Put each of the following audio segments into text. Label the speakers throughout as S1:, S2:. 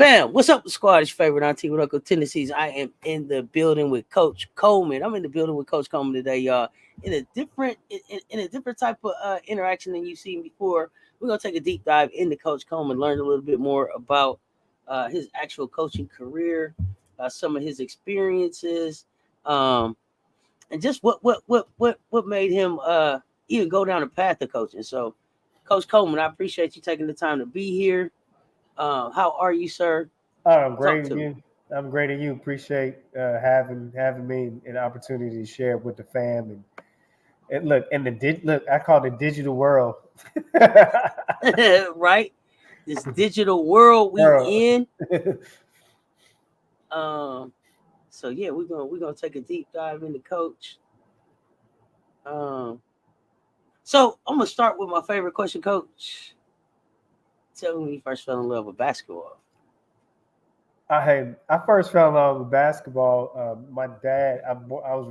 S1: Fam, what's up, squad? It's your favorite auntie with Uncle Tennessees. I am in the building with Coach Coleman. I'm in the building with Coach Coleman today, y'all. In a different type of interaction than you've seen before. We're gonna take a deep dive into Coach Coleman, learn a little bit more about his actual coaching career, some of his experiences, um, and just what made him even go down the path of coaching. So, Coach Coleman, I appreciate you taking the time to be here. How are you, sir?
S2: I'm
S1: Talk
S2: great,
S1: to me.
S2: you. I'm great, and you. Appreciate having me and an opportunity to share with the fam and look in the look. I call it the digital world.
S1: Right? This digital world we
S2: World.
S1: in. Um, so yeah, we're gonna take a deep dive into coach. Um, so I'm gonna start with my favorite question, Coach. Tell me when you first fell in love with basketball.
S2: I first fell in love with basketball. My dad. I was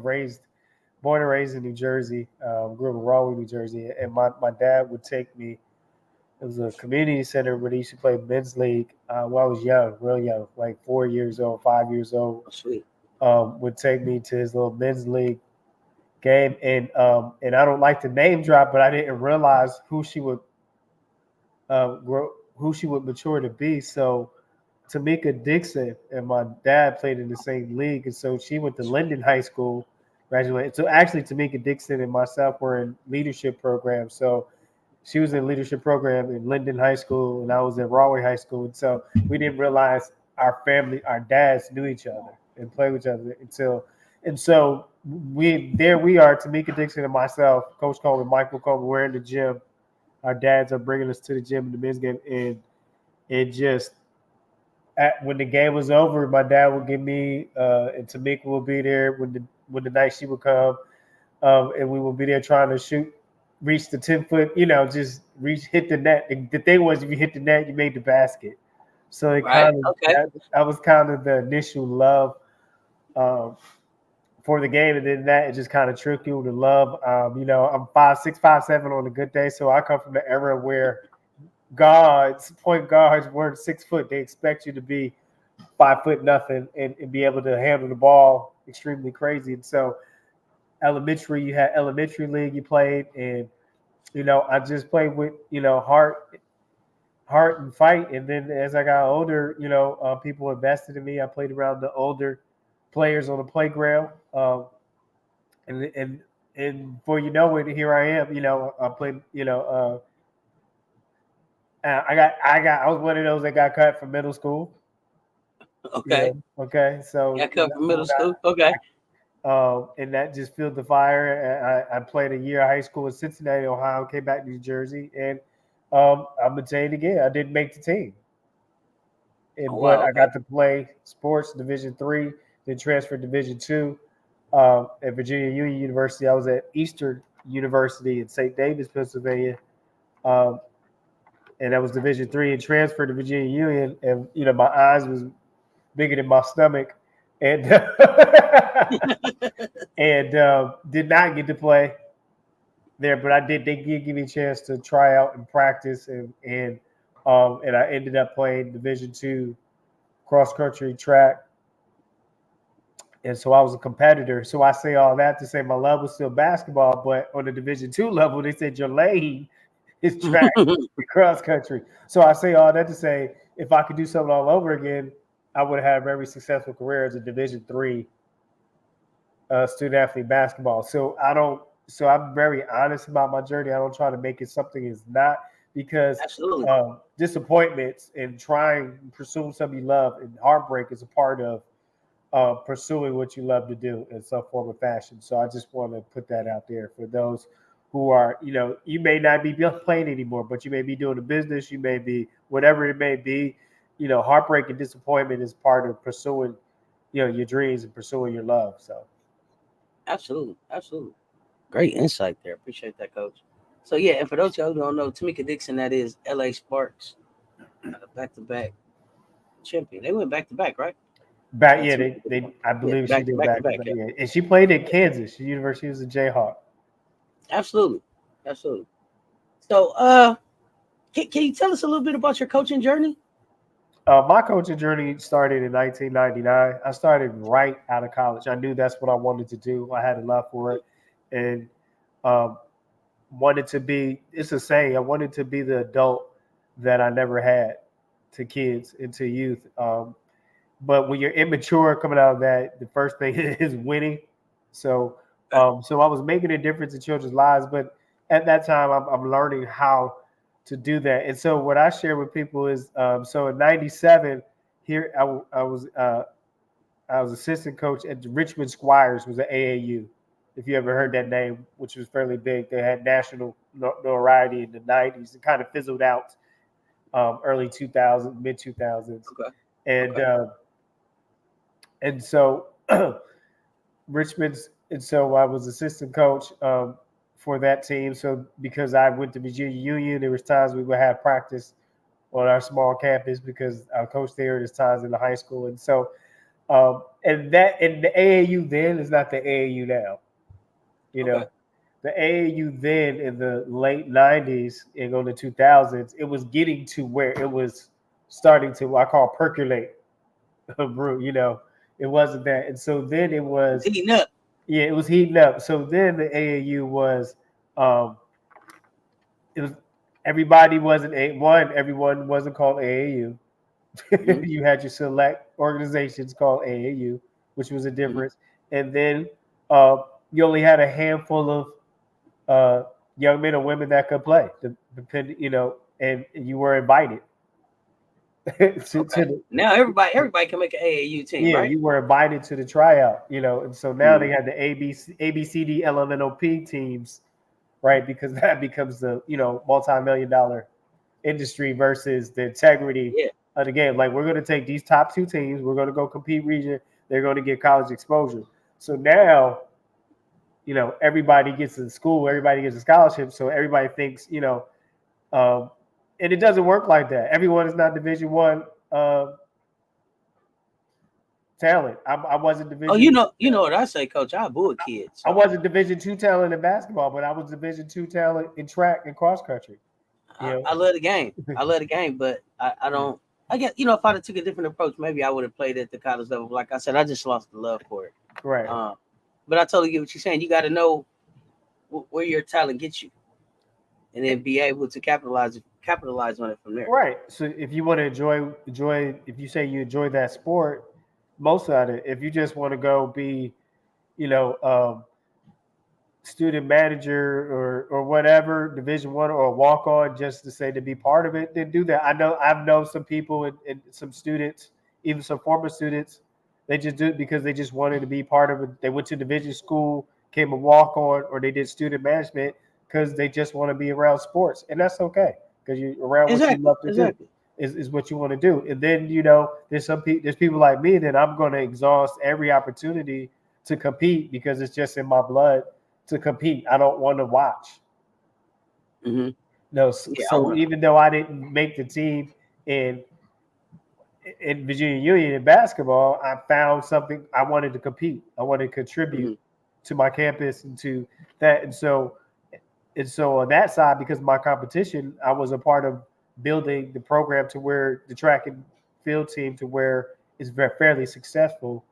S2: born and raised in New Jersey. Grew up in Rahway, New Jersey, and my dad would take me. It was a community center where they used to play men's league when I was young, real young, like 4 years old, 5 years old.
S1: Oh, sweet.
S2: Would take me to his little men's league game, and I don't like to name drop, but I didn't realize who she would mature to be. So Tamika Dixon and my dad played in the same league, and so she went to
S1: Sweet.
S2: Linden High School, graduated. So actually, Tamika Dixon and myself were in leadership programs. So she was in leadership program in Linden High School, and I was in Rahway High School. And so we didn't realize our dads knew each other and played with each other until, and so we are, Tamika Dixon and myself, Coach Coleman, Michael Coleman. We're in the gym. Our dads are bringing us to the gym in the men's game, and it just when the game was over, my dad would give me and Tamika would be there when the night she would come, and we would be there trying to reach the 10 foot, just hit the net. The thing was, if you hit the net, you made the basket. So it
S1: Right.
S2: kind of
S1: Okay.
S2: that was kind of the initial love um, for the game, and then that it just kind of trickled to love. I'm 5'6", 5'7" on a good day, so I come from the era where point guards weren't 6 foot. They expect you to be 5 foot nothing and be able to handle the ball extremely crazy. And so you had elementary league you played, and I just played with heart and fight. And then as I got older, people invested in me. I played around the older players on the playground, and and and before you know it, here I am. I played. I was one of those that got cut from middle school.
S1: Okay.
S2: Okay, so
S1: Got cut from middle school. Okay.
S2: and that just fueled the fire. I played a year of high school in Cincinnati, Ohio. Came back to New Jersey, and I'm gonna tell you again, I didn't make the team,
S1: Oh
S2: but
S1: wow.
S2: I
S1: Okay.
S2: got to play sports Division III, then transferred Division II at Virginia Union University. I was at Eastern University in St. Davis, Pennsylvania, um, and that was Division III, and transferred to Virginia Union. And my eyes was bigger than my stomach, and and did not get to play there, but I did. They did give me a chance to try out and practice, and I ended up playing Division II cross country track, and so I was a competitor. So I say all that to say my love was still basketball, but on the Division II level, they said your lane is track and cross country. So I say all that to say if I could do something all over again, I would have a very successful career as a Division III student athlete basketball. So I don't. So I'm very honest about my journey. I don't try to make it something it's not, because
S1: Absolutely.
S2: disappointments and trying pursuing something you love and heartbreak is a part of pursuing what you love to do in some form of fashion. So I just want to put that out there for those who are, you may not be playing anymore, but you may be doing a business, you may be whatever it may be. Heartbreak and disappointment is part of pursuing, your dreams and pursuing your love. So.
S1: Absolutely. Absolutely. Great insight there. Appreciate that, Coach. So yeah, and for those of y'all who don't know, Tamika Dixon, that is LA Sparks, back to back champion. They went back to back, right?
S2: Back, yeah,
S1: Tamika did.
S2: I
S1: Yeah,
S2: believe she
S1: back to
S2: did
S1: back to
S2: back to
S1: back.
S2: back.
S1: Yeah.
S2: Yeah, and she played at Kansas University. She was a Jayhawk.
S1: Absolutely. Absolutely. So can you tell us a little bit about your coaching journey?
S2: My coaching journey started in 1999. I started right out of college. I knew that's what I wanted to do. I had a love for it, and um, wanted to be. It's a saying. I wanted to be the adult that I never had to kids and to youth. But when you're immature coming out of that, the first thing is winning. So, so I was making a difference in children's lives, but at that time, I'm learning how to do that. And so, what I share with people is, so in '97, here I was assistant coach at Richmond Squires, was an AAU. If you ever heard that name, which was fairly big, they had national notoriety in the '90s. It kind of fizzled out early 2000s, mid 2000s,
S1: Okay.
S2: and
S1: Okay.
S2: and so Richmond's, and so I was assistant coach for that team. So because I went to Virginia Union, there was times we would have practice on our small campus because I coached there. There's times in the high school, and so and the AAU then is not the AAU now. You
S1: Okay.
S2: know, the AAU then in the late '90s and on the 2000s, it was getting to where it was starting to, I call, percolate. You know, it wasn't that, and so then it
S1: It's
S2: was.
S1: heating up.
S2: Yeah, it was heating up. So then the AAU was, um, it was everybody wasn't everyone wasn't called AAU.
S1: Mm-hmm.
S2: You had your select organizations called AAU, which was a
S1: Mm-hmm.
S2: difference. And then uh, you only had a handful of young men or women that could play, depending, and you were invited to
S1: Okay.
S2: the,
S1: Now everybody can make an AAU team,
S2: yeah,
S1: right?
S2: you were invited to the tryout, and so now they
S1: Mm.
S2: had the ABCD LMNOP teams, right? Because that becomes the multi-million dollar industry versus the integrity
S1: Yeah.
S2: of the game. Like, we're going to take these top two teams, we're going to go compete region, they're going to get college exposure. So now, everybody gets in school, everybody gets a scholarship, so everybody thinks, um, and it doesn't work like that. Everyone is not Division 1 talent. I wasn't
S1: Oh,
S2: Division
S1: you know what I say, Coach? I boo a kid.
S2: I
S1: So
S2: wasn't Division 2 talent in basketball, but I was Division 2 talent in track and cross country. You
S1: I love the game.
S2: know,
S1: I love the game, but I don't. I guess if I'd have took a different approach, maybe I would have played at the college level. Like I said, I just lost the love for it.
S2: right,
S1: Um, but I totally get what you're saying. You got to know where your talent gets you, and then be able to capitalize on it from there.
S2: right. So if you want to enjoy, if you say you enjoy that sport, most of it. If you just want to go be, you know, student manager or whatever, Division 1 or a walk on, just to say to be part of it, then do that. I've known some people and some students, even some former students, they just do it because they just wanted to be part of it. They went to division school, came a walk on, or they did student management because they just want to be around sports, and that's okay because you're around what you
S1: Exactly.
S2: love to do.
S1: Exactly.
S2: Is what you want to do, and then there's people like me that I'm going to exhaust every opportunity to compete because it's just in my blood to compete. I don't want to watch.
S1: Hmm.
S2: No,
S1: Yeah, I
S2: so
S1: want.
S2: even though I didn't make the team in in Virginia Union in basketball, I found something I wanted to compete. I wanted to contribute
S1: Hmm.
S2: to my campus and to that. And so on that side, because of my competition, I was a part of building the program to where the track and field team to where it's fairly successful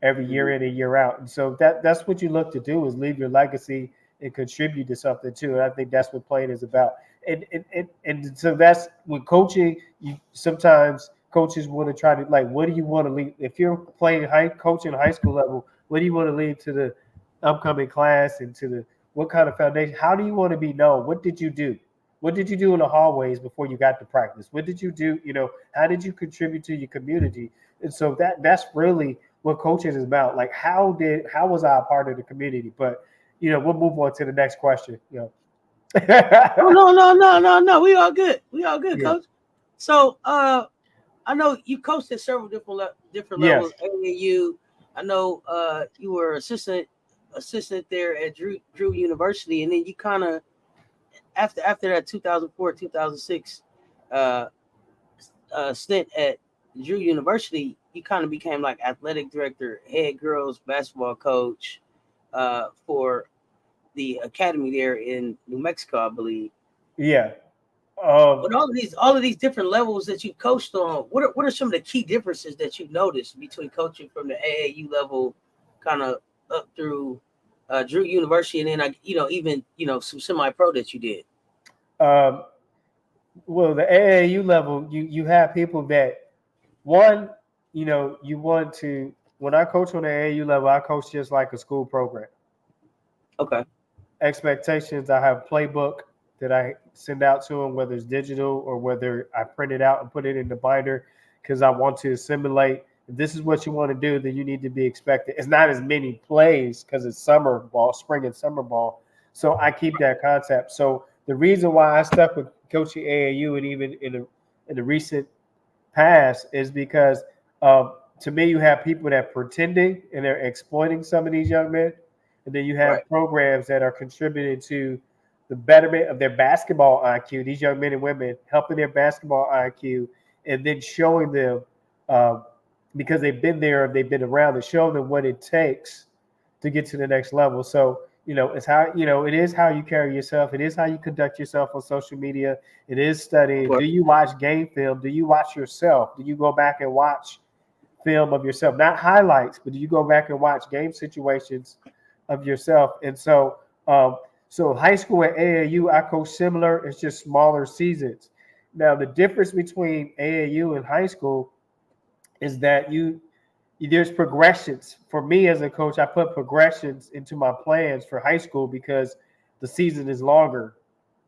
S2: every year
S1: Hmm.
S2: in and year out. And so that's what you look to do is leave your legacy and contribute to something too. And I think that's what playing is about. And so that's with coaching. You sometimes coaches want to try to like, what do you want to leave? If you're playing coaching high school level, what do you want to leave to the upcoming class and to the what kind of foundation? How do you want to be known? What did you do? What did you do in the hallways before you got to practice? What did you do? How did you contribute to your community? And so that's really what coaching is about. Like, how was I a part of the community? But we'll move on to the next question.
S1: Oh no, no, no, no, no. We all good. We all good,
S2: Yeah.
S1: Coach. So I know you coached at several different
S2: Yes.
S1: levels. AAU. I know you were assistant there at Drew University, and then you kind of after that 2004 2006 uh, stint at Drew University, you kind of became like athletic director, head girls basketball coach for the academy there in New Mexico, I believe.
S2: Yeah.
S1: But all of these different levels that you coached on, what are some of the key differences that you noticed between coaching from the AAU level, kind of up through Drew University, and then even some semi-pro that you did?
S2: Um, well, the AAU level, you have people that one, you want to. When I coach on the AAU level, I coach just like a school program.
S1: Okay.
S2: Expectations. I have playbook that I send out to them, whether it's digital or whether I print it out and put it in the binder, because I want to assimilate. If this is what you want to do, then you need to be expected. It's not as many plays because it's summer ball, spring and summer ball. So I keep that concept. So the reason why I stuck with coaching AAU and even in the recent past is because to me, you have people that are pretending and they're exploiting some of these young men. And then you have
S1: Right.
S2: programs that are contributing to the betterment of their basketball IQ, these young men and women helping their basketball IQ, and then showing them, because they've been there, they've been around, and showing them what it takes to get to the next level. So, it's how, it is how you carry yourself. It is how you conduct yourself on social media. It is studying. Do you watch game film? Do you watch yourself? Do you go back and watch film of yourself? Not highlights, but do you go back and watch game situations of yourself? And so, so high school and AAU, I coach similar. It's just smaller seasons. Now, the difference between AAU and high school is that there's progressions. For me as a coach, I put progressions into my plans for high school because the season is longer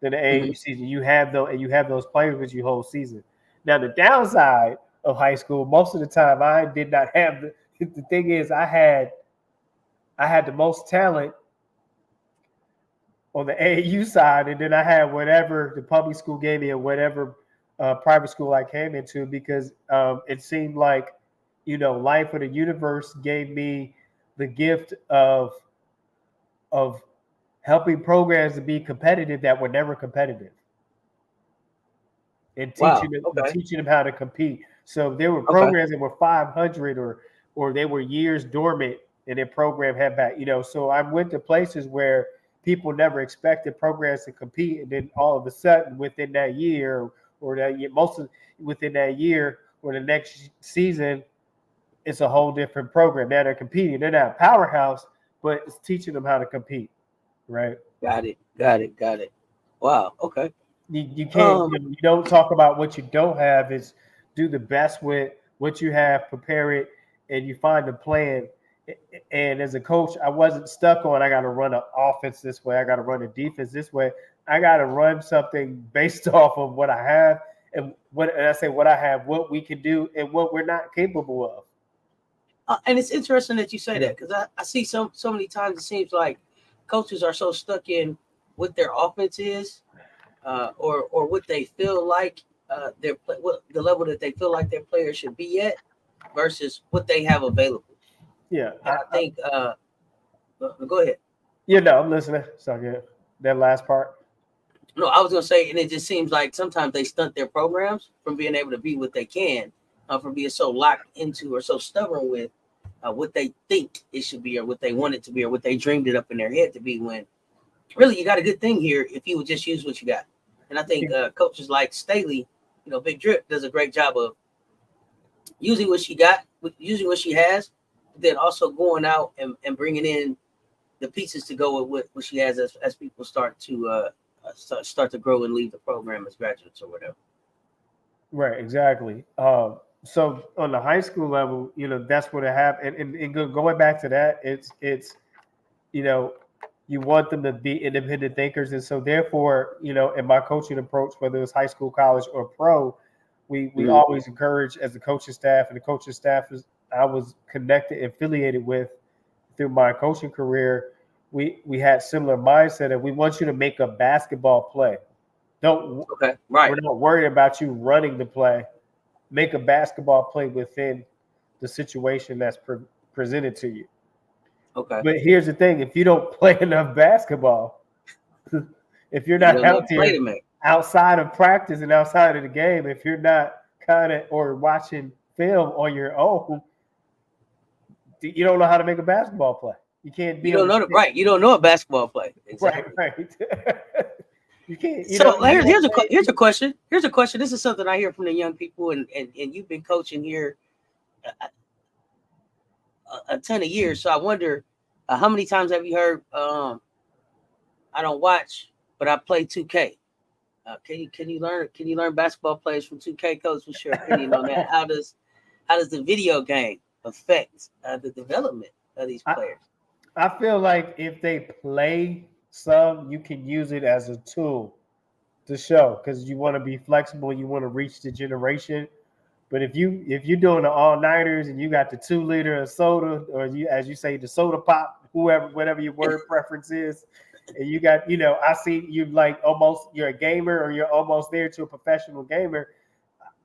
S2: than the AAU season. You have those players with you whole season. Now, the downside of high school, most of the time I did not have the thing is I had the most talent on the AAU side, and then I had whatever the public school gave me or whatever private school I came into, because it seemed like, life or the universe gave me the gift of helping programs to be competitive that were never competitive, and
S1: Wow.
S2: teaching them how to compete. So there were
S1: Okay.
S2: programs that were 500 or they were years dormant and their program had back, so I went to places where people never expected programs to compete, and then all of a sudden within that year or that year, within that year or the next season, it's a whole different program. Now they're competing. They're not a powerhouse, but it's teaching them how to compete, right?
S1: Got it. Got it. Got it. Wow. Okay.
S2: You can't,
S1: Um.
S2: you don't talk about what you don't have. Is do the best with what you have, prepare it, and you find a plan. And as a coach, I wasn't stuck on I got to run an offense this way, I got to run a defense this way. I got to run something based off of what I have, and I say what I have, what we can do, and what we're not capable of.
S1: And it's interesting that you say that, because I see so many times it seems like coaches are so stuck in what their offense is, or what they feel like what the level that they feel like their players should be at, versus what they have available.
S2: Yeah,
S1: And I think go ahead.
S2: I'm listening. So good. That last part.
S1: No, I was gonna say, and it just seems like sometimes they stunt their programs from being able to be what they can, from being so locked into or so stubborn with what they think it should be, or what they want it to be, or what they dreamed it up in their head to be. When really you got a good thing here if you would just use what you got. And I think coaches like Staley, Big Drip does a great job of using what she got, using what she has, then also going out and bringing in the pieces to go with what she has as people start to grow and leave the program as graduates or whatever.
S2: Right, exactly. So on the high school level, that's what it happened. And going back to that, it's you know, you want them to be independent thinkers, and so therefore, in my coaching approach, whether it's high school, college, or pro, we always encourage, as the coaching staff, and the coaching staff is I was connected and affiliated with through my coaching career. We had similar mindset, and we want you to make a basketball play. Don't
S1: Okay, right.
S2: We're not worried about you running the play. Make a basketball play within the situation that's presented to you.
S1: Okay.
S2: But here's the thing: if you don't play enough basketball, if you're
S1: You
S2: not
S1: don't know
S2: out
S1: the play
S2: there
S1: to make.
S2: outside of practice and outside of the game, if you're not kind of or watching film on your own, you don't know how to make a basketball play. You can't
S1: You
S2: be on
S1: don't
S2: the
S1: know the
S2: stick.
S1: right. You don't know a basketball play.
S2: Right,
S1: Exactly.
S2: right. You can't,
S1: So here's a question. Here's a question. This is something I hear from the young people, and you've been coaching here a ton of years. So I wonder, how many times have you heard, I don't watch, but I play 2K. Can you learn basketball players from 2K? Coach, what's your opinion on that? How does the video game affect the development of these players?
S2: I feel like if they play some, you can use it as a tool to show because you want to be flexible, you want to reach the generation. But if you're doing the all nighters and you got the 2 liter of soda, or you, as you say, the soda pop, whatever your word preference is, and you got, I see you like almost you're a gamer or you're almost there to a professional gamer.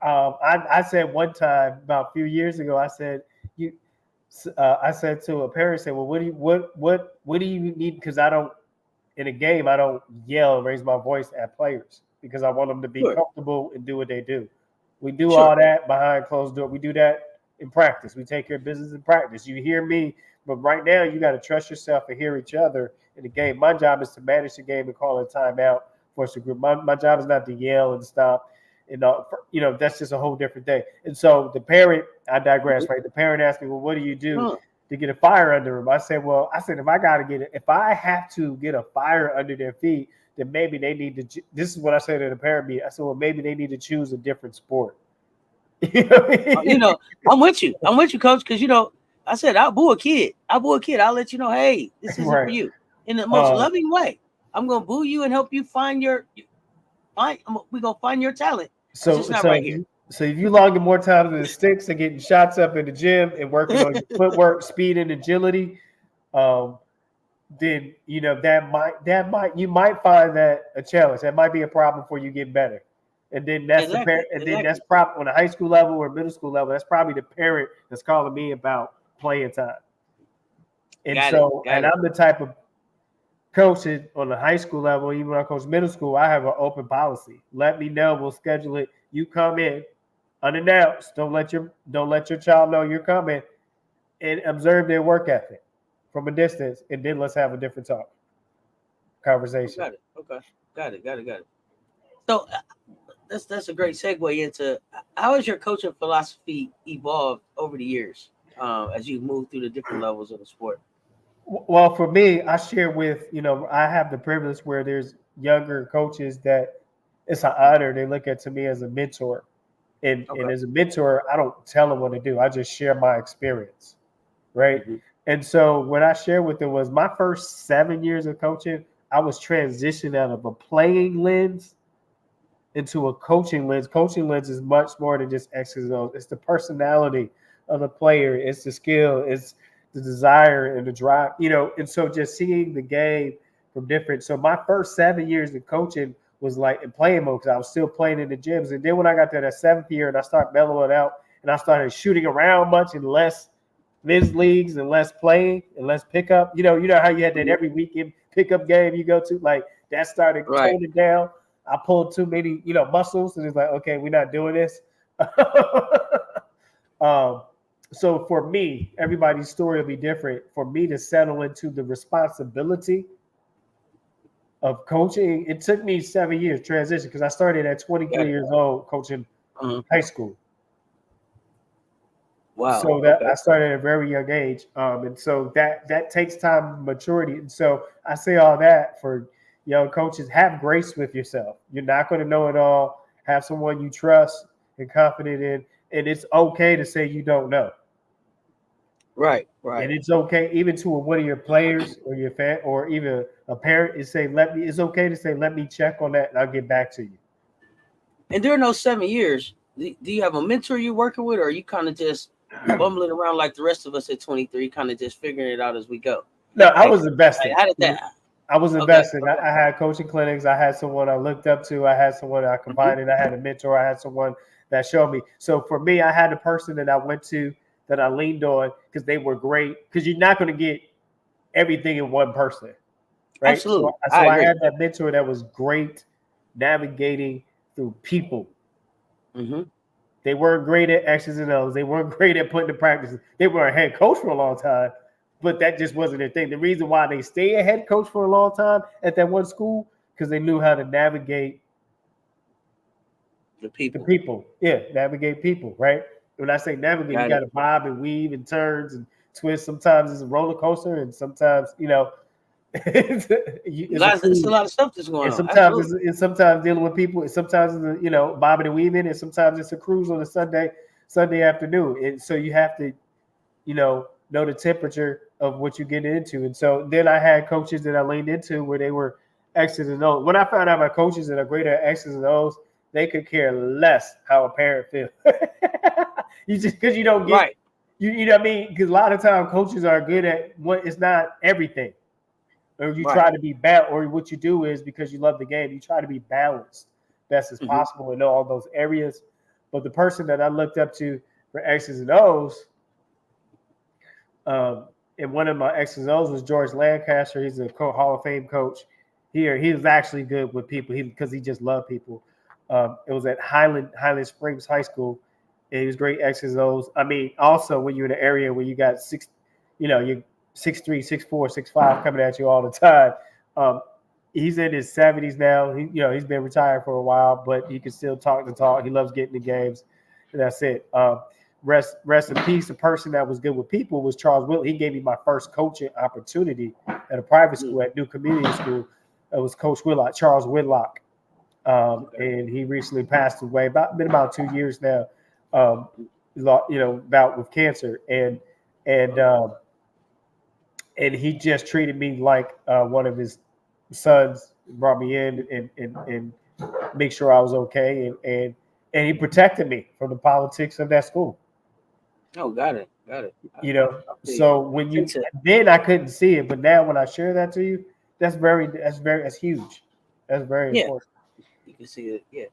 S2: I said one time about a few years ago, I said to a parent, said, well, what do you need? Because in a game, I don't yell and raise my voice at players because I want them to be
S1: Sure.
S2: comfortable and do what they do. We do
S1: Sure.
S2: all that behind closed door. We do that in practice. We take care of business in practice. You hear me, but right now you got to trust yourself and hear each other in the game. My job is to manage the game and call a timeout for the group. My job is not to yell and stop. That's just a whole different thing. And so the parent, I digress, right? The parent asked me, well, what do you do to get a fire under them? I said, if I have to get a fire under their feet, then maybe they need to. This is what I said to the parent meeting. I said, well, maybe they need to choose a different sport.
S1: I'm with you. I'm with you, coach, because I said I'll boo a kid. I'll let you know, hey, this isn't for you. In the most loving way. I'm gonna boo you and help you we're gonna find your talent.
S2: So
S1: it's not right here.
S2: So if you logging more time than the sticks and getting shots up in the gym and working on your footwork, speed, and agility, then you might find that a challenge. That might be a problem for you get better. And then that's the parent, and then that's probably on a high school level or middle school level. That's probably the parent that's calling me about playing time. And I'm the type of coach on the high school level. Even when I coach middle school, I have an open policy. Let me know. We'll schedule it. You come in unannounced. Don't let your child know you're coming, and observe their work ethic from a distance, and then let's have a different conversation.
S1: Got it. Okay. Got it. So that's a great segue into how has your coaching philosophy evolved over the years as you move through the different levels of the sport?
S2: Well, for me, I share with, I have the privilege where there's younger coaches that it's an honor. They look at to me as a mentor. And as a mentor, I don't tell them what to do. I just share my experience. Right. Mm-hmm. And so what I shared with them was my first 7 years of coaching, I was transitioning out of a playing lens into a coaching lens. Coaching lens is much more than just X's and O's. It's the personality of the player. It's the skill. It's the desire and the drive, and so just seeing the game from different. So my first 7 years of coaching was like in playing mode because I was still playing in the gyms. And then when I got to that 7th year and I started mellowing out and I started shooting around much and less men's leagues and less playing and less pickup, you know how you had that every weekend pickup game you go to, like that started toning down. I pulled too many, muscles, and it's like, okay, we're not doing this. So for me, everybody's story will be different. For me to settle into the responsibility of coaching, it took me 7 years transition because I started at 23 years old coaching high school.
S1: Wow.
S2: So I started at a very young age. And so that takes time, maturity. And so I say all that for young coaches, have grace with yourself. You're not going to know it all. Have someone you trust and confident in. And it's okay to say you don't know.
S1: Right.
S2: And it's okay, even to one of your players or your fan or even a parent, is say, it's okay to say, let me check on that and I'll get back to you.
S1: And during those 7 years, do you have a mentor you're working with, or are you kind of just bumbling around like the rest of us at 23, kind of just figuring it out as we go?
S2: No, I was invested.
S1: How did that?
S2: I was invested. Okay. I had coaching clinics. I had someone I looked up to. I had someone I confided. I had a mentor. I had someone that showed me. So for me, I had a person that I went to that I leaned on because they were great. Because you're not going to get everything in one person, right?
S1: Absolutely.
S2: So I had that mentor that was great navigating through people.
S1: Mm-hmm.
S2: They weren't great at X's and O's. They weren't great at putting the practices. They were a head coach for a long time, but that just wasn't their thing. The reason why they stay a head coach for a long time at that one school, because they knew how to navigate
S1: The
S2: the
S1: people.
S2: people. Yeah, navigate people, right? When I say navigate, you
S1: Got
S2: got
S1: it.
S2: to bob and weave and turns and twist. Sometimes it's a roller coaster, and sometimes, it's a
S1: It's a
S2: cruise.
S1: lot of stuff that's going
S2: And
S1: on.
S2: sometimes
S1: Absolutely.
S2: it's sometimes dealing with people. And sometimes it's bobbing and weaving, and sometimes it's a cruise on a Sunday afternoon. And so you have to know the temperature of what you get into. And so then I had coaches that I leaned into where they were X's and O's. When I found out my coaches that are great at X's and O's, they could care less how a parent feels. You just because you don't get
S1: Right.
S2: you know what I mean? Because a lot of times coaches are good at what it's not everything. Or you
S1: Right.
S2: try to be balanced, or what you do is because you love the game, you try to be balanced best as
S1: Hmm.
S2: possible and know all those areas. But the person that I looked up to for X's and O's, um, and one of my X's and O's was George Lancaster. He's a Hall of Fame coach. He was actually good with people because he just loved people. It was at Highland Springs High School, and he was great X's and O's. I mean, also when you're in an area where you got you're 6'3", 6'4", 6'5" coming at you all the time. Um, he's in his 70s now. He's been retired for a while, but he can still talk the talk. He loves getting the games, and that's it. Rest in peace. The person that was good with people was Charles Will. He gave me my first coaching opportunity at a private school at New Community School. It was Coach Whitlock, Charles Whitlock,
S1: Okay.
S2: and he recently passed away. Been about 2 years now. Um, bout with cancer, and and he just treated me like one of his sons. Brought me in and make sure I was okay, and he protected me from the politics of that school.
S1: Oh, got it. Got it. I feel you.
S2: So when you
S1: It's a,
S2: then I couldn't see it, but now when I share that to you, that's huge. That's very
S1: yeah,
S2: important.
S1: you can see it. Yeah,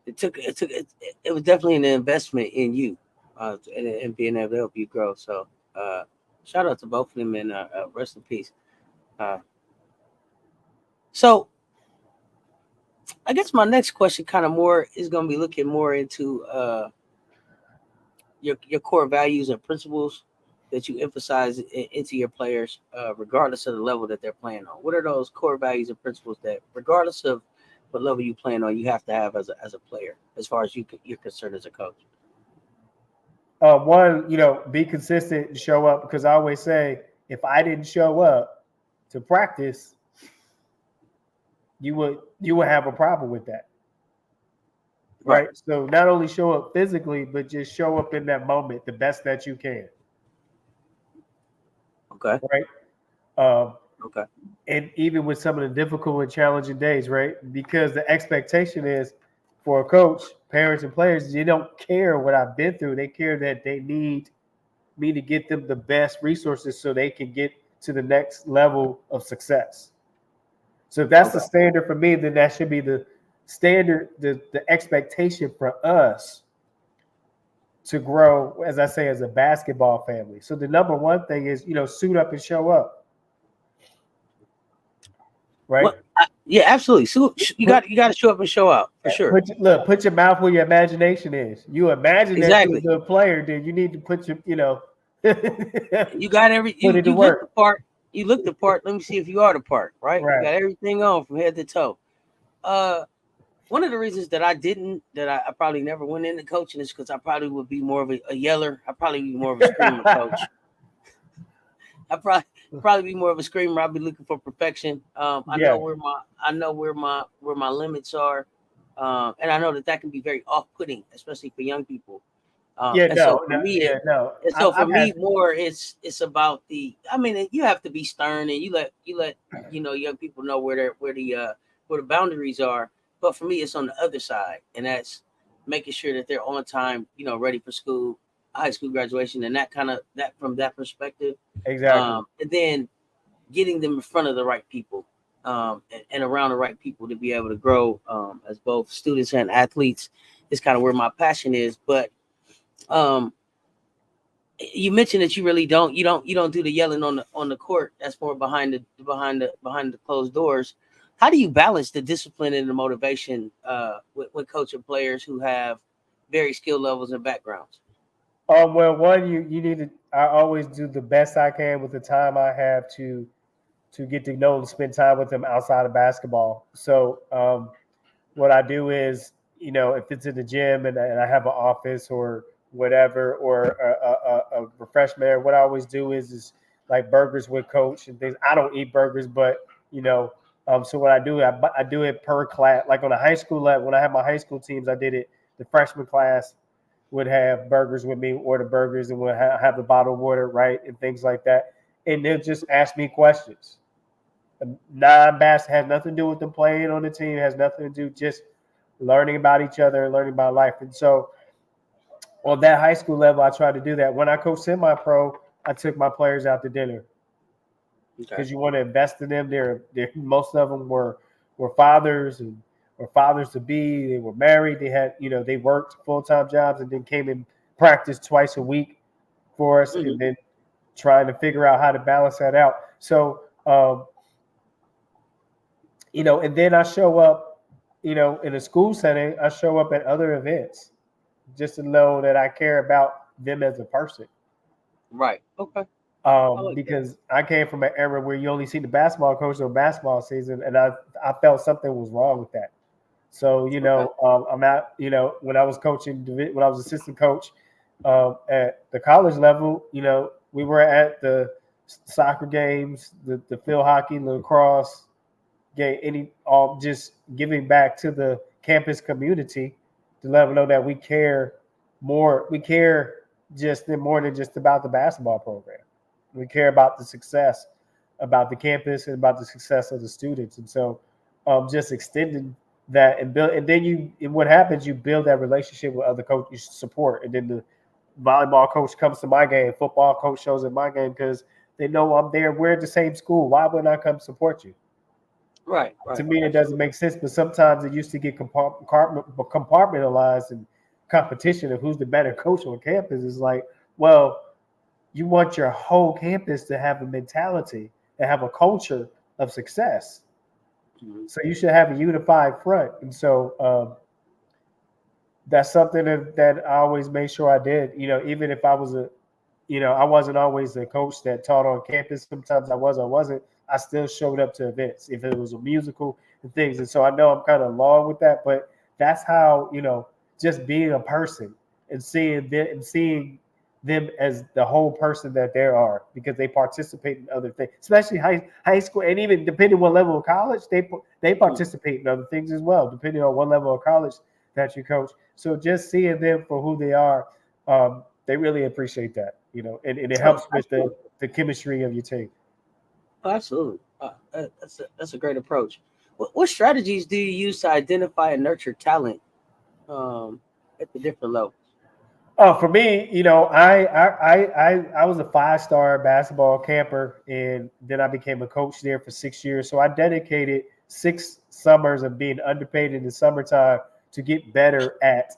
S1: it was definitely an investment in you, and being able to help you grow. So, uh, shout out to both of them, and rest in peace. Uh, so I guess my next question kind of more is going to be looking more into your core values and principles that you emphasize into your players, regardless of the level that they're playing on. What are those core values and principles that, regardless of what level you playing on, you have to have as a player, as far as you're concerned as a coach?
S2: One, be consistent and show up because I always say if I didn't show up to practice, you would have a problem with that,
S1: Right.
S2: right? So not only show up physically, but just show up in that moment the best that you can,
S1: Okay.
S2: right? Um,
S1: Okay.
S2: and even with some of the difficult and challenging days, right? Because the expectation is for a coach, parents, and players, they don't care what I've been through. They care that they need me to get them the best resources so they can get to the next level of success. So if that's the
S1: Okay.
S2: standard for me, then that should be the standard, the expectation for us to grow, as I say, as a basketball family. So the number one thing is, suit up and show up, right?
S1: Yeah, absolutely. So
S2: Put
S1: you got to show up and show out for sure.
S2: put your mouth where your imagination is. You imagine that you're a
S1: Exactly.
S2: good player, then you need to put your,
S1: You got
S2: put it to
S1: you look the
S2: work.
S1: part. You look the part. Let me see if you are the part. Right. You
S2: Right.
S1: got everything on from head to toe. Uh, One of the reasons that I probably never went into coaching is because I probably would be more of a yeller. I probably be more of a screamer coach. I probably be more of a screamer. I'd be looking for perfection.
S2: Yeah.
S1: I know where my limits are, and I know that can be very off putting, especially for young people.
S2: Yeah.
S1: And so
S2: No.
S1: for
S2: No.
S1: me,
S2: Yeah. No.
S1: and so for
S2: I've had.
S1: me, more it's about the. I mean, you have to be stern, and you let young people know where the boundaries are. But for me, it's on the other side, and that's making sure that they're on time, ready for school, high school graduation, and that from that perspective,
S2: Exactly.
S1: and then getting them in front of the right people, and around the right people to be able to grow, as both students and athletes is kind of where my passion is. But um, you mentioned that you really don't do the yelling on the court. That's more behind the closed doors. How do you balance the discipline and the motivation with coaching players who have very skilled levels and backgrounds?
S2: Well, one, you need to. I always do the best I can with the time I have to to get to know and spend time with them outside of basketball. So what I do is, if it's in the gym and I have an office or whatever, or a refreshment, what I always do is like burgers with coach and things. I don't eat burgers, but so what I do, I do it per class. Like on a high school level, when I have my high school teams, I did it. The freshman class would have burgers with me, order burgers, and we'll have the bottled water, right, and things like that. And they'll just ask me questions. Non-bass has nothing to do with them playing on the team. It has nothing to do just learning about each other and learning about life. And so on that high school level, I tried to do that. When I coached semi-pro, I took my players out to dinner because you want to invest in them. They're most of them were fathers and or fathers to be. They were married. They had they worked full-time jobs and then came and practiced twice a week for us, and then trying to figure out how to balance that out. So and then I show up, in a school setting. I show up at other events just to know that I care about them as a person.
S1: Right. Okay.
S2: Because I came from an era where you only see the basketball coach on basketball season, and I felt something was wrong with that. So I'm at when I was coaching, when I was assistant coach at the college level, we were at the soccer games, the field hockey, lacrosse game, all just giving back to the campus community to let them know that we care more. We care more than just about the basketball program. We care about the success, about the campus, and about the success of the students. And so, just extending that and build, and then what happens? You build that relationship with other coaches, you support, and then the volleyball coach comes to my game, football coach shows at my game because they know I'm there. We're at the same school. Why wouldn't I come support you?
S1: Right.
S2: To me, it doesn't make sense. But sometimes it used to get compartmentalized and competition of who's the better coach on campus. Is like, well, you want your whole campus to have a mentality and have a culture of success. So you should have a unified front. And so that's something that I always made sure I did. Even if I was I wasn't always a coach that taught on campus. Sometimes I wasn't. I still showed up to events if it was a musical and things. And so I know I'm kind of long with that, but that's how, just being a person and seeing them as the whole person that they are, because they participate in other things, especially high school, and even depending on what level of college, they participate in other things as well, depending on what level of college that you coach. So just seeing them for who they are, they really appreciate that, and it helps with the chemistry of your team.
S1: Oh, absolutely. That's a great approach. What strategies do you use to identify and nurture talent at the different levels?
S2: Oh, for me, I was a 5-star basketball camper, and then I became a coach there for 6 years. So I dedicated 6 summers of being underpaid in the summertime to get better at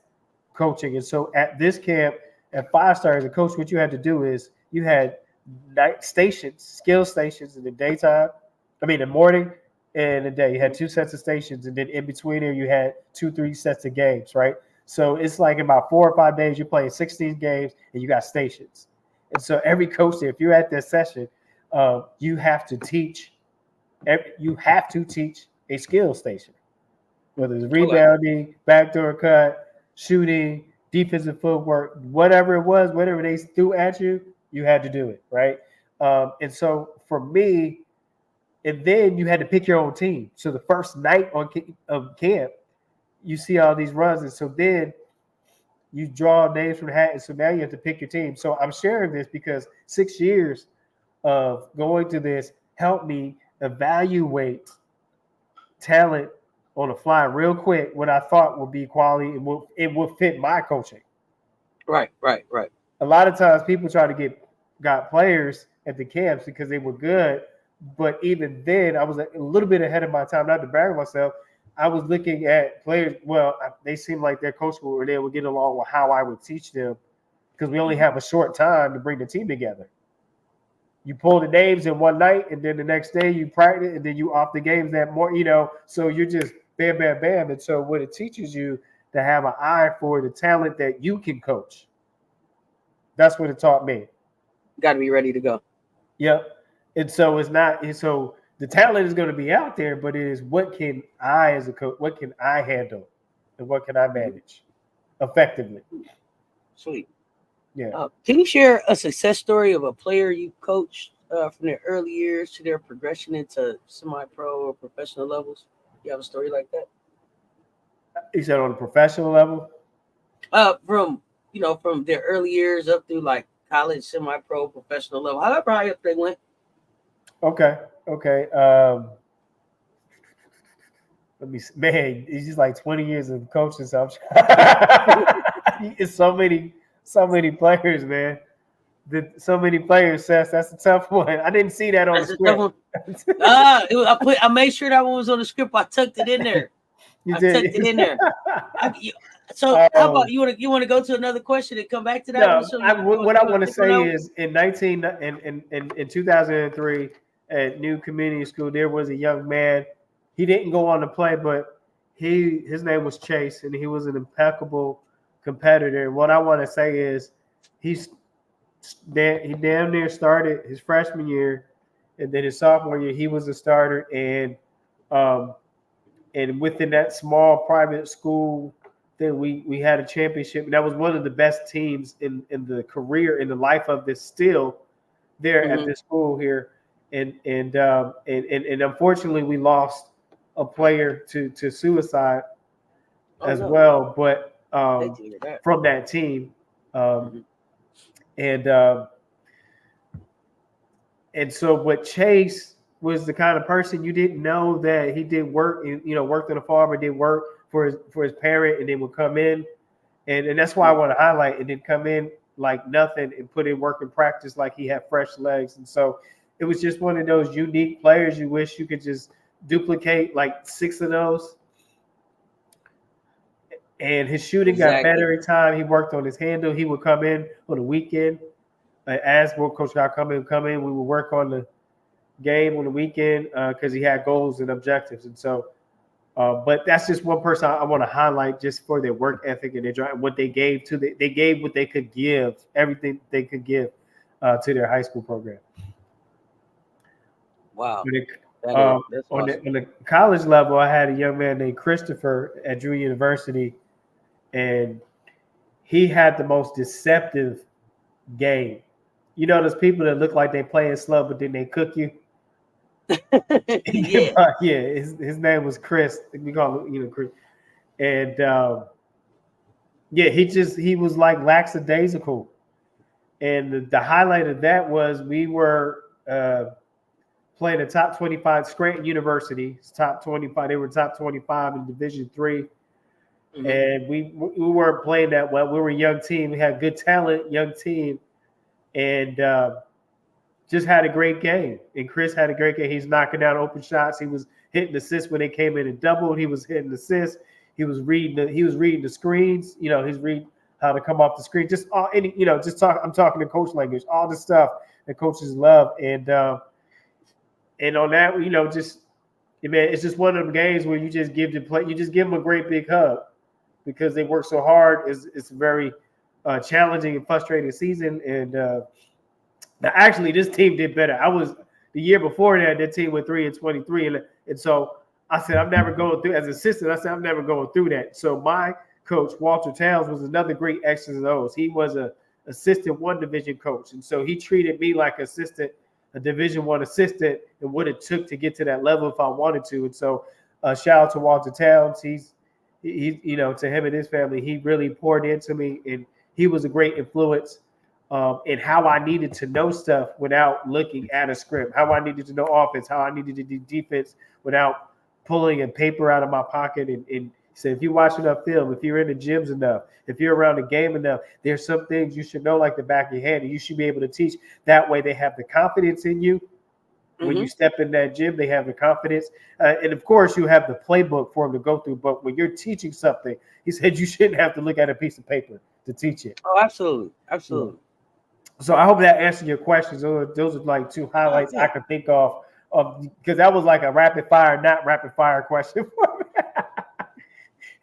S2: coaching. And so at this camp, at 5-star as a coach, what you had to do is you had night stations, skill stations in the daytime. I mean, the morning and the day. You had 2 sets of stations, and then in between there, you had 2-3 sets of games, right? So it's like about 4 or 5 days, you're playing 16 games, and you got stations. And so every coach, if you're at this session, you have to teach. You have to teach a skill station, whether it's rebounding, backdoor cut, shooting, defensive footwork, whatever it was, whatever they threw at you, you had to do it, right? And so for me, and then you had to pick your own team. So the first night of camp, you see all these runs, and so then you draw names from the hat, and so now you have to pick your team. So I'm sharing this because 6 years of going to this helped me evaluate talent on the fly real quick, what I thought would be quality and it would fit my coaching.
S1: Right.
S2: A lot of times people try to got players at the camps because they were good, but even then I was a little bit ahead of my time, not to brag on myself. I was looking at players. Well, they seemed like their coach were they would get along with how I would teach them because we only have a short time to bring the team together. You pull the names in one night, and then the next day you practice, and then you off the games that more, so you're just bam, bam, bam. And so what it teaches you to have an eye for the talent that you can coach. That's what it taught me.
S1: Got to be ready to go.
S2: Yep. And so it's not. And so the talent is going to be out there, but it is what can I as a coach, what can I handle, and what can I manage effectively?
S1: Sweet.
S2: Yeah.
S1: Can you share a success story of a player you coached from their early years to their progression into semi-pro or professional levels? You have a story like that?
S2: You said on a professional level?
S1: From from their early years up through like college, semi-pro, professional level, however high up they went.
S2: Okay. Okay. Let me see. Man, it's just like 20 years of coaching. So it's so many players, man. So many players, Seth. That's a tough one. I didn't see that on the
S1: That's a tough
S2: script.
S1: one. I made sure that one was on the script. I tucked it in there.
S2: You
S1: I tucked
S2: did.
S1: it in there. So how about you want to go to another question and come back to that one?
S2: No,
S1: So you
S2: what I
S1: want
S2: want
S1: to
S2: to
S1: think on
S2: say
S1: that one?
S2: is in 2003 at New Community School, there was a young man. He didn't go on to play, but his name was Chase, and he was an impeccable competitor. And what I want to say is he's he damn near started his freshman year, and then his sophomore year he was a starter, um, and within that small private school that we had a championship, and that was one of the best teams in the career in the life of this still there at
S1: Mm-hmm.
S2: this school here, and unfortunately we lost a player to suicide
S1: Oh
S2: as
S1: no,
S2: well, but
S1: hate to hear that.
S2: from that team, um,
S1: Mm-hmm.
S2: and and so, but Chase was the kind of person you didn't know that he did work, worked on a farm or did work for his parent, and then would come in, and that's why I want to highlight it. Didn't come in like nothing and put in work and practice like he had fresh legs, and so it was just one of those unique players you wish you could just duplicate like 6 of those. And his shooting got
S1: Exactly.
S2: better in time. He worked on his handle. He would come in on the weekend. As more coach got come in, we would work on the game on the weekend because he had goals and objectives. And so, but that's just one person I want to highlight just for their work ethic and their drive, what they gave they gave what they could give, everything they could give to their high school program.
S1: Wow,
S2: But
S1: that's
S2: on
S1: awesome.
S2: the college level, I had a young man named Christopher at Drew University, and he had the most deceptive game. You know, those people that look like they playing slow, but then they cook you.
S1: Yeah.
S2: Yeah, his name was Chris. We call him, Chris. And yeah, he was like lackadaisical. And the highlight of that was we were playing a top 25 Scranton University. It's top 25. They were top 25 in Division III.
S1: Mm-hmm.
S2: And we weren't playing that well. We were a young team. We had good talent, young team, and just had a great game. And Chris had a great game. He's knocking down open shots. He was hitting assists when they came in and doubled. He was hitting assists. He was reading the screens. He's reading how to come off the screen. Just I'm talking in coach language. All the stuff that coaches love. And on that, man, it's just one of them games where you just give them a great big hug because they work so hard. It's a very challenging and frustrating season. And now, actually, this team did better. I was the year before that team went 3-23, and so I said I'm never going through as an assistant. I said I'm never going through that. So my coach Walter Towns was another great X's and O's. He was a assistant 1 division coach, and so he treated me like a Division 1 assistant, and what it took to get to that level if I wanted to. And so, shout out to Walter Towns. He to him and his family, he really poured into me, and he was a great influence. And how I needed to know stuff without looking at a script, how I needed to know offense, how I needed to do defense without pulling a paper out of my pocket and say, if you watch enough film, if you're in the gyms enough, if you're around the game enough, there's some things you should know like the back of your hand, and you should be able to teach. That way they have the confidence in you. When you step in that gym, they have the confidence. And, of course, you have the playbook for them to go through. But when you're teaching something, he said you shouldn't have to look at a piece of paper to teach it.
S1: Oh, absolutely. Absolutely.
S2: So I hope that answered your questions. Those are like 2 highlights I could think of because that was like a rapid fire, not rapid fire question for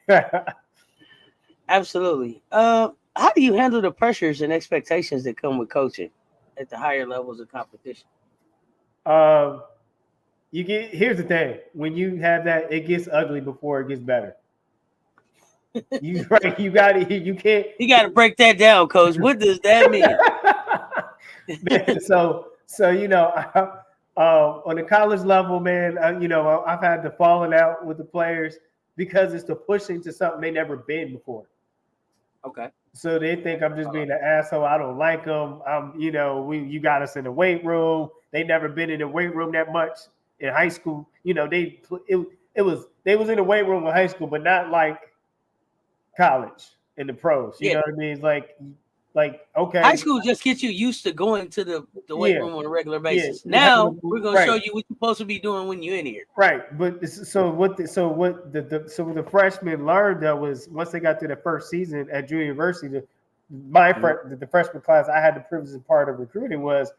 S2: me.
S1: Absolutely. How do you handle the pressures and expectations that come with coaching at the higher levels of competition?
S2: um, Here's the thing: when you have that, it gets ugly before it gets better. Right? You got it. You can't.
S1: You got to break that down, Coach. What does that mean?
S2: Man, so on the college level, man, I've had the falling out with the players because it's the pushing to something they never been before.
S1: Okay.
S2: So they think I'm just being an asshole. I don't like them. You got us in the weight room. They never been in the weight room that much in high school. They was in the weight room in high school, but not like college in the pros. You
S1: Yeah.
S2: know what I mean? It's like okay,
S1: High school just gets you used to going to the weight room on a regular basis.
S2: Yeah,
S1: Now we're gonna show
S2: right.
S1: you what you're supposed to be doing when you're in here.
S2: Right, but what the freshmen learned though was once they got to the first season at Junior University, the freshman class I had the privilege of part of recruiting was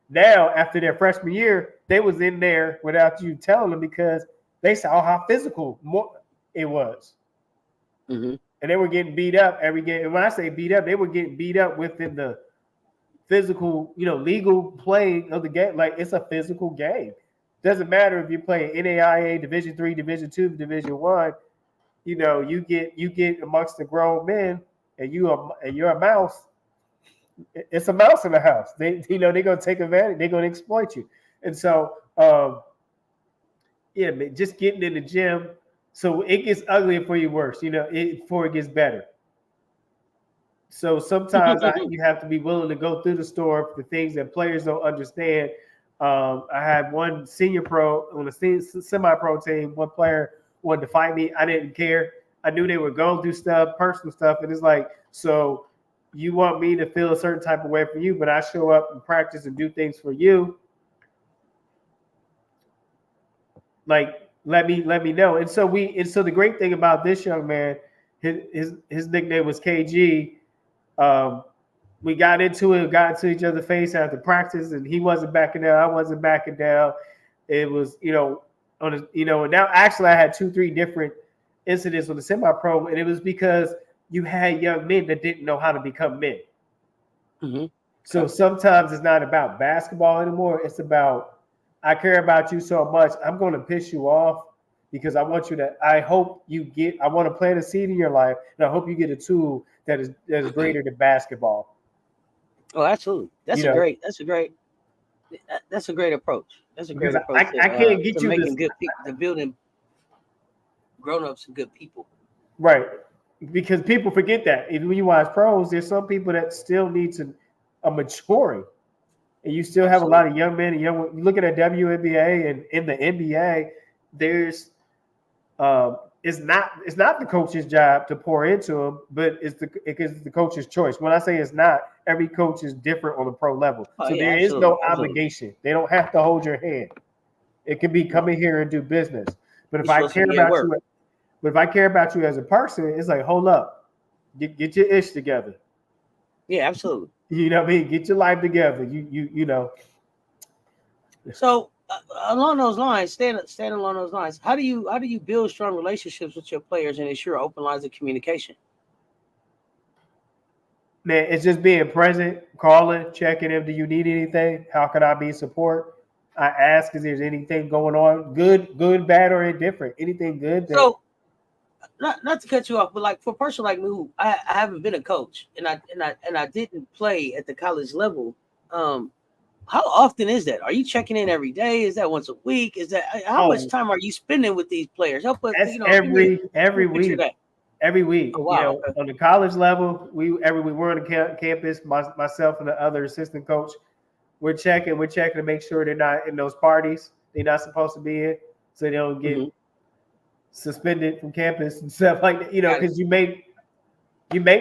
S2: now after their freshman year they was in there without you telling them because they saw how physical it was, and they were getting beat up every game. And when I say beat up, they were getting beat up within the physical, legal playing of the game. Like it's a physical game. Doesn't matter if you're playing NAIA, Division III, Division II, Division I. You get amongst the grown men, and you're a mouse. It's a mouse in the house. They're gonna take advantage. They're gonna exploit you. And so, man, just getting in the gym. So it gets ugly before you worse. Before it gets better. So sometimes you have to be willing to go through the store for the things that players don't understand. I had one senior pro on a semi-pro team. One player wanted to fight me. I didn't care. I knew they were going through stuff, personal stuff, and it's like, so you want me to feel a certain type of way for you, but I show up and practice and do things for you. Like, let me know. And so the great thing about this young man, his nickname was KG. We got into each other's face after practice, and he wasn't backing down. I wasn't backing down. It was, and now actually I had 2-3 different incidents with the semi-pro, and it was because you had young men that didn't know how to become men.
S1: Mm-hmm.
S2: So sometimes it's not about basketball anymore. It's about, I care about you so much. I'm going to piss you off because I want you to, I want to plant a seed in your life, and I hope you get a tool that is greater than basketball.
S1: Oh, absolutely. That's a great approach. That's a great approach.
S2: I can't get you
S1: making good people, to building grown-ups and good people.
S2: Right. Because people forget that. Even when you watch pros, there's some people that still need a maturing. And you still have a lot of young men and you look at a WNBA and in the NBA, there's it's not the coach's job to pour into them, but it's the coach's choice. When I say it's not, every coach is different on the pro level. So there is no obligation. They don't have to hold your hand. It can be come in here and do business. But if I care about you as a person, it's like, hold up, get your ish together.
S1: Yeah, absolutely.
S2: You know what I mean? Get your life together. You know.
S1: So along those lines, staying along those lines, how do you build strong relationships with your players and ensure open lines of communication?
S2: Man, it's just being present, calling, checking if do you need anything? How can I be support? I ask if there's anything going on, good, bad, or indifferent. Anything good.
S1: So, not to cut you off, but like for a person like me, who I haven't been a coach, and I didn't play at the college level. How often is that? Are you checking in every day? Is that once a week? Is that how much time are you spending with these players? Help us.
S2: Every week. Every week.
S1: Oh, wow.
S2: On the college level, every week we're on the campus. Myself and the other assistant coach, we're checking to make sure they're not in those parties they're not supposed to be in, so they don't get suspended from campus and stuff like that. Because you make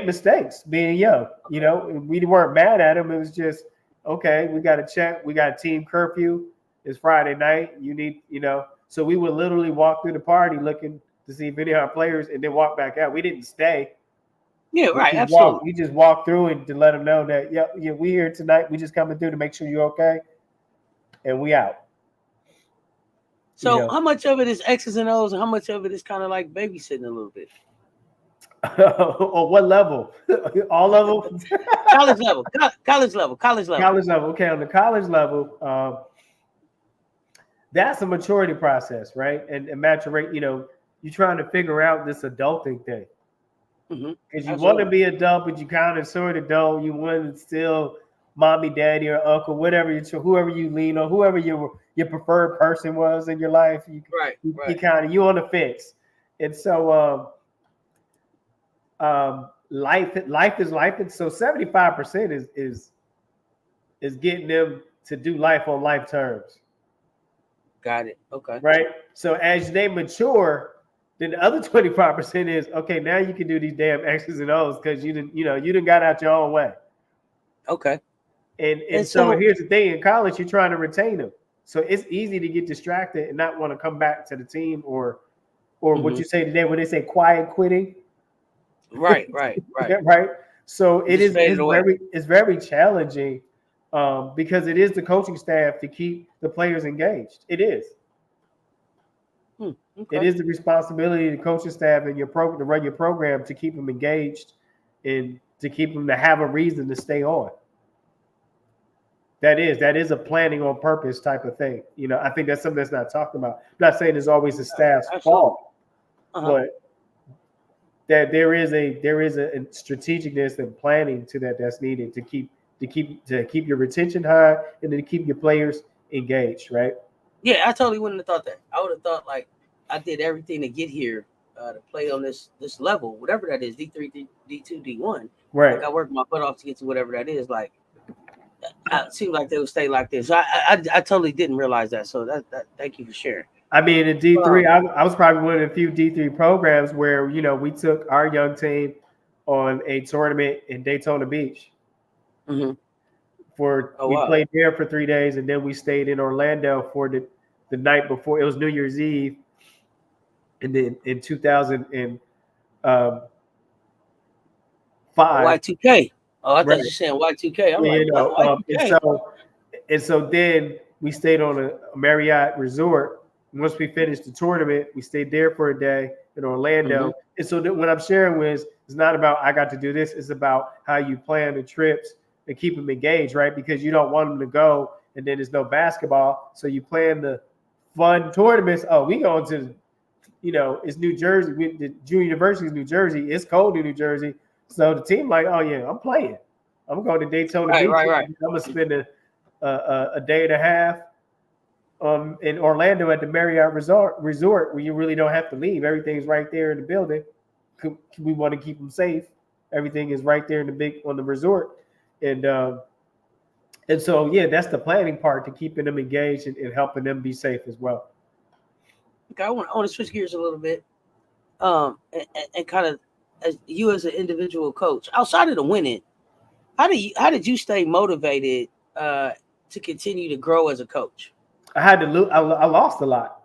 S2: mistakes being young. We weren't mad at them. It was just, okay, we got to check. We got a team curfew. It's Friday night. You need, so we would literally walk through the party looking to see if any of our players and then walk back out. We didn't stay.
S1: Yeah, right. Absolutely.
S2: We just walked through and to let them know that, yeah, we here tonight. We just coming through to make sure you're okay. And we out.
S1: So how much of it is X's and O's and how much of it is kind of like babysitting a little bit?
S2: On what level? All of them?
S1: College level.
S2: Okay, on the college level, That's a maturity process, right? And maturate, you're trying to figure out this adulting thing.
S1: Mm-hmm.
S2: Because you want to
S1: Absolutely.
S2: be adult, but you kind of sort of don't. You want to still mommy, daddy, or uncle, whatever whoever you lean on, whoever your preferred person was in your life. You
S1: Right.
S2: you, you
S1: Right.
S2: kind of you on the fence, and so life is life, and so 75% is getting them to do life on life terms,
S1: Got it. Okay.
S2: right? So as they mature, then the other 25% is okay. Now you can do these damn X's and O's because you didn't got out your own way.
S1: Okay.
S2: And
S1: And
S2: and so
S1: so,
S2: here's the thing: in college, you're trying to retain them, so it's easy to get distracted and not want to come back to the team, or what
S1: mhm.
S2: you say today when they say quiet quitting,
S1: Right. Right. Right.
S2: right? So
S1: It just faded away.
S2: it's very challenging because it is the coaching staff to keep the players engaged.
S1: Hmm.
S2: It
S1: Okay.
S2: is the responsibility of the coaching staff and your program to run your program to keep them engaged and to keep them to have a reason to stay on. That is a planning on purpose type of thing. I think that's something that's not talked about. I'm not saying it's always the staff's
S1: Absolutely.
S2: fault,
S1: Uh-huh.
S2: but that there is a strategicness and planning to that's needed to keep your retention high and to keep your players engaged, right?
S1: Yeah, I totally wouldn't have thought that. I would have thought like I did everything to get here to play on this level, whatever that is, D3, D2, D1.
S2: Right.
S1: Like I worked my butt off to get to whatever that is. Like it seemed like they would stay like this. So I totally didn't realize that. So that thank you for sharing.
S2: I mean, in D3,
S1: Um,
S2: I was probably one of the few D3 programs where we took our young team on a tournament in Daytona Beach.
S1: hmm Oh
S2: We
S1: wow.
S2: played there for 3 days, and then we stayed in Orlando for the night before. It was New Year's Eve, and then in 2005,
S1: Oh, Y2K. Oh, I thought
S2: right?
S1: you were saying Y2K. I'm like,
S2: You
S1: what?
S2: know, and
S1: Y2K?
S2: so then we stayed on a Marriott resort. Once we finished the tournament, we stayed there for a day in
S1: hmm
S2: Orlando. And so what I'm sharing with is not about I got to do this. It's about how you plan the trips and keep them engaged, right? Because you don't want them to go and then there's no basketball. So you plan the fun tournaments. Oh, we going to, it's New Jersey. The Junior University is New Jersey. It's cold in New Jersey. So the team like, oh yeah, I'm playing. I'm going to Daytona
S1: Right,
S2: Beach.
S1: right, right.
S2: I'm gonna spend a day and a half in Orlando at the Marriott resort where you really don't have to leave. Everything's right there in the building. We want to keep them safe. Everything is right there in on the resort, and so yeah, that's the planning part to keeping them engaged and helping them be safe as well.
S1: Okay, I want to switch gears a little bit. And kind of as you as an individual coach, outside of the winning, how did you stay motivated uh, to continue to grow as a coach?
S2: I had to lose. I lost a lot.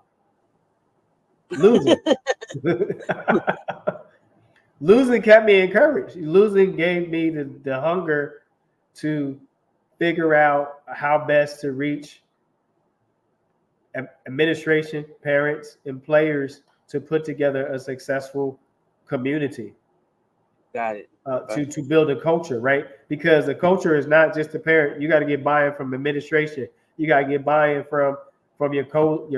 S2: Losing. Losing kept me encouraged. Losing gave me the hunger to figure out how best to reach administration, parents, and players to put together a successful community,
S1: Got it. Okay.
S2: to build a culture, right? Because the culture is not just the parent. You got to get buy-in from administration. You got to get buy-in from your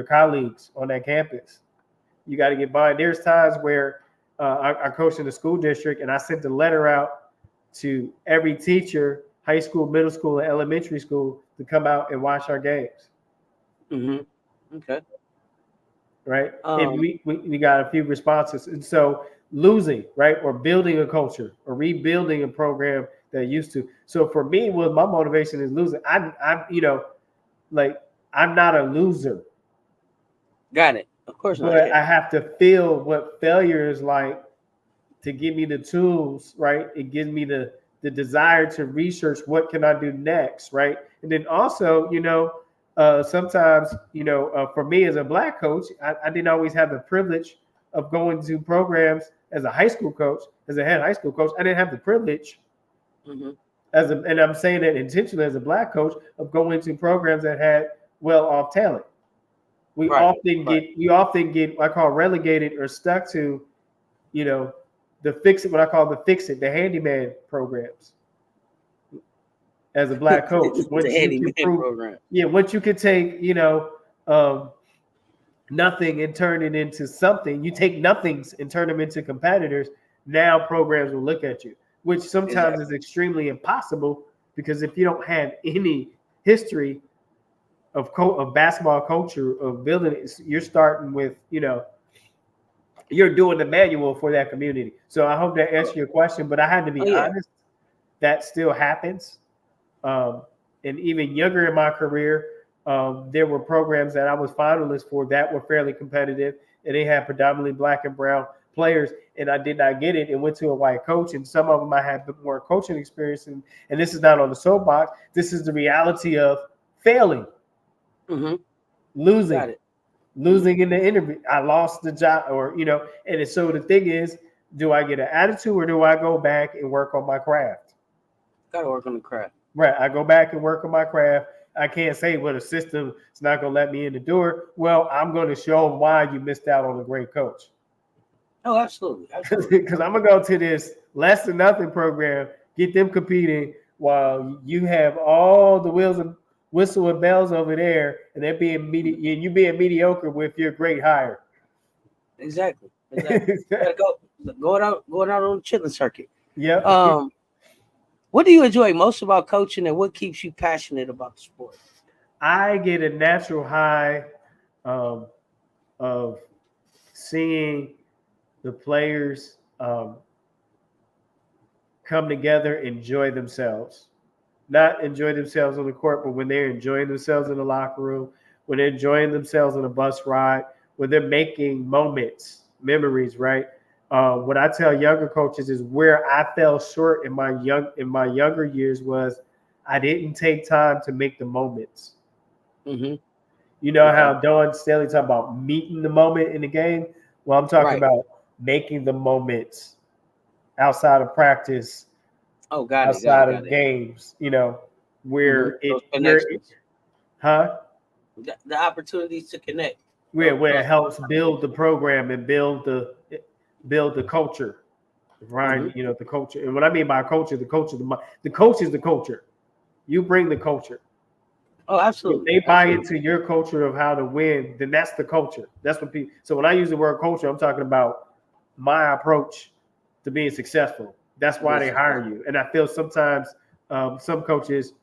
S2: colleagues on that campus. You got to get buy-in. There's times where I coached in the school district, and I sent a letter out to every teacher, high school, middle school, and elementary school, to come out and watch our games.
S1: Mm-hmm. Okay.
S2: Right? And
S1: Um.
S2: we got a few responses. And so losing, right, or building a culture or rebuilding a program that used to. So for me, what my motivation is losing. I'm like I'm not a loser,
S1: Got it. Of course not.
S2: but
S1: Yeah.
S2: I have to feel what failure is like to give me the tools, right? It gives me the desire to research what can I do next, right? And then also, sometimes, for me as a black coach, I didn't always have the privilege of going to programs as a high school coach, as a head high school coach. I didn't have the privilege
S1: Mm-hmm.
S2: and I'm saying that intentionally as a black coach of going to programs that had well off talent. We
S1: Right.
S2: often
S1: Right.
S2: get we often get I call relegated or stuck to you know, what I call the fix it, the handyman programs as a black coach.
S1: The
S2: Once you can
S1: handyman
S2: prove,
S1: program.
S2: yeah, once you can take, um, nothing and turn it into something. You take nothings and turn them into competitors. Now programs will look at you, which sometimes is
S1: Exactly.
S2: extremely impossible because if you don't have any history of basketball culture of building it, you're starting with you're doing the manual for that community. So I hope that answered
S1: Oh,
S2: your question. But I had to
S1: oh
S2: be
S1: yeah.
S2: honest, that still happens. Um, and even younger in my career, there were programs that I was finalist for that were fairly competitive, and they had predominantly black and brown players, and I did not get it and went to a white coach. And some of them I had more coaching experience, and this is not on the soapbox. This is the reality of failing,
S1: Mm-hmm.
S2: losing,
S1: Got it. Mm-hmm.
S2: losing in the interview. I lost the job, and so the thing is, do I get an attitude or do I go back and work on my craft?
S1: Got to work on the craft.
S2: Right. I go back and work on my craft. I can't say, well, the system is not going to let me in the door. Well, I'm going to show them why you missed out on a great coach.
S1: Oh, absolutely, absolutely.
S2: Because I'm going to go to this less than nothing program, get them competing while you have all the wheels and whistle and bells over there, and they're being and you being mediocre with your great hire.
S1: Exactly, exactly. Gotta go going out on the chilling circuit.
S2: Yep.
S1: Um, what do you enjoy most about coaching, and what keeps you passionate about the sport?
S2: I get a natural high um, of seeing the players come together, enjoy themselves. Not enjoy themselves on the court, but when they're enjoying themselves in the locker room, when they're enjoying themselves on a bus ride, when they're making moments, memories, right? What I tell younger coaches is where I fell short in my younger years was I didn't take time to make the moments.
S1: Mm-hmm.
S2: You know
S1: Okay.
S2: how Don Staley talk about meeting the moment in the game? Well, I'm talking
S1: Right.
S2: about making the moments outside of practice,
S1: Oh, got it. Got it.
S2: outside
S1: Got
S2: of
S1: it.
S2: games,
S1: Mm-hmm. Those
S2: where
S1: connections,
S2: huh?
S1: the opportunities to connect.
S2: Where it
S1: Those
S2: helps build the program and build the culture.
S1: Mm-hmm.
S2: Right, the culture. And what I mean by culture, the coach is the culture. You bring the culture.
S1: Oh,
S2: If
S1: absolutely,
S2: they buy
S1: absolutely.
S2: into your culture of how to win, then that's the culture. That's what people. So when I use the word culture, I'm talking about my approach to being successful. That's
S1: To be
S2: why they hire
S1: successful.
S2: you. And I feel sometimes some coaches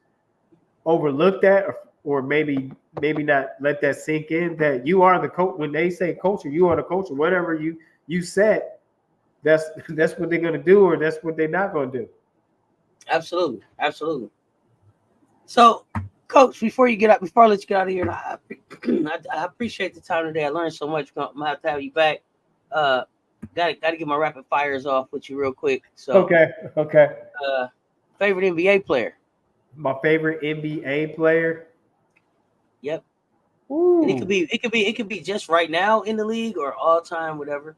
S2: overlook that, or maybe not let that sink in. That you are the coach. When they say culture, you are the culture. Whatever you set, that's what they're gonna do, or that's what they're not gonna do.
S1: Absolutely, absolutely. So, Coach, before I let you get out of here, and I appreciate the time today. I learned so much. I'm gonna have to have you back. Uh, got to get my rapid fires off with you real quick. So,
S2: Okay, okay.
S1: uh, favorite NBA player?
S2: My favorite NBA player.
S1: Yep. And
S2: Ooh.
S1: it could be just right now in the league or all time, whatever.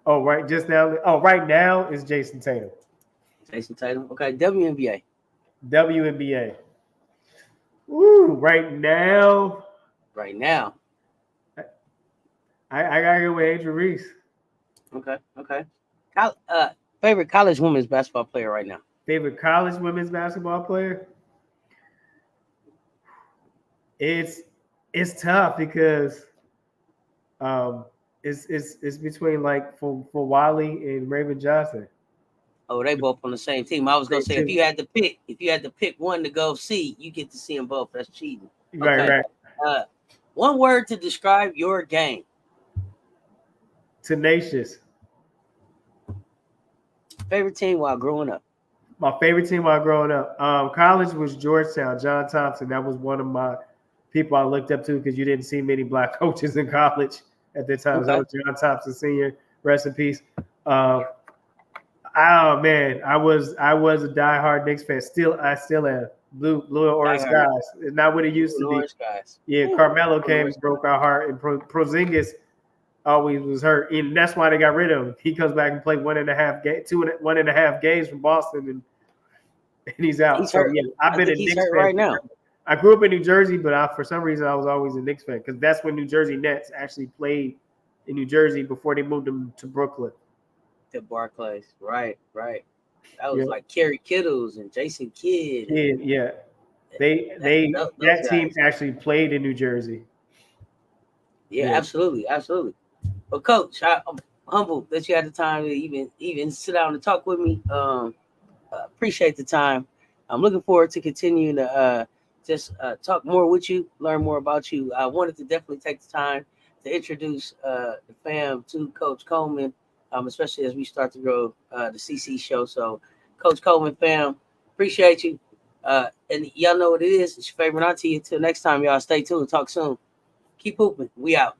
S2: Oh, right, just now. Oh, right now is Jason Tatum.
S1: Jason Tatum. Okay, WNBA.
S2: WNBA. Ooh, right now,
S1: Right now.
S2: I gotta go with Angel Reese.
S1: Okay, okay. Favorite college women's basketball player right now.
S2: Favorite college women's basketball player. It's it's tough because um it's between like for Wiley and Raven Johnson.
S1: Oh, they both on the same team. I was gonna
S2: They
S1: say
S2: too.
S1: if you had to pick one to go see, you get to see them both. That's cheating.
S2: Right,
S1: Okay.
S2: right.
S1: Uh, one word to describe your game.
S2: Tenacious.
S1: Favorite team while growing up.
S2: My favorite team while growing up. College was Georgetown. John Thompson. That was one of my people I looked up to because you didn't see many black coaches in college at the time. So that
S1: Okay.
S2: was John Thompson Senior. Rest in peace. Uh, oh man, I was a diehard Knicks fan. I still am. Blue and
S1: Die
S2: orange
S1: hard.
S2: skies. It's not what it
S1: Blue
S2: used
S1: and
S2: to be.
S1: orange guys.
S2: Yeah,
S1: Whew.
S2: Carmelo
S1: Blue and
S2: came
S1: orange
S2: and broke our heart, and Porzingis always was hurt, and that's why they got rid of him. He comes back and played 1.5 games from Boston, and he's out.
S1: He's
S2: So
S1: hurt.
S2: yeah, I've
S1: I
S2: been
S1: think
S2: a
S1: he's
S2: Knicks
S1: hurt
S2: fan
S1: right now.
S2: forever. I grew up in New Jersey, but for some reason I was always a Knicks fan because that's when New Jersey Nets actually played in New Jersey before they moved them to Brooklyn.
S1: To Barclays. Right, right. That was
S2: Yeah,
S1: like Kerry Kittles and Jason Kidd and
S2: yeah, yeah. They
S1: those
S2: that team
S1: guys.
S2: actually played in New Jersey.
S1: Yeah, absolutely, absolutely. But Coach, I'm humbled that you had the time to even sit down and talk with me. Appreciate the time. I'm looking forward to continuing to just talk more with you, learn more about you. I wanted to definitely take the time to introduce the fam to Coach Coleman, especially as we start to grow the CC show. So, Coach Coleman, fam, appreciate you. And y'all know what it is. It's your favorite auntie. Until next time, y'all stay tuned. Talk soon. Keep hooping. We out.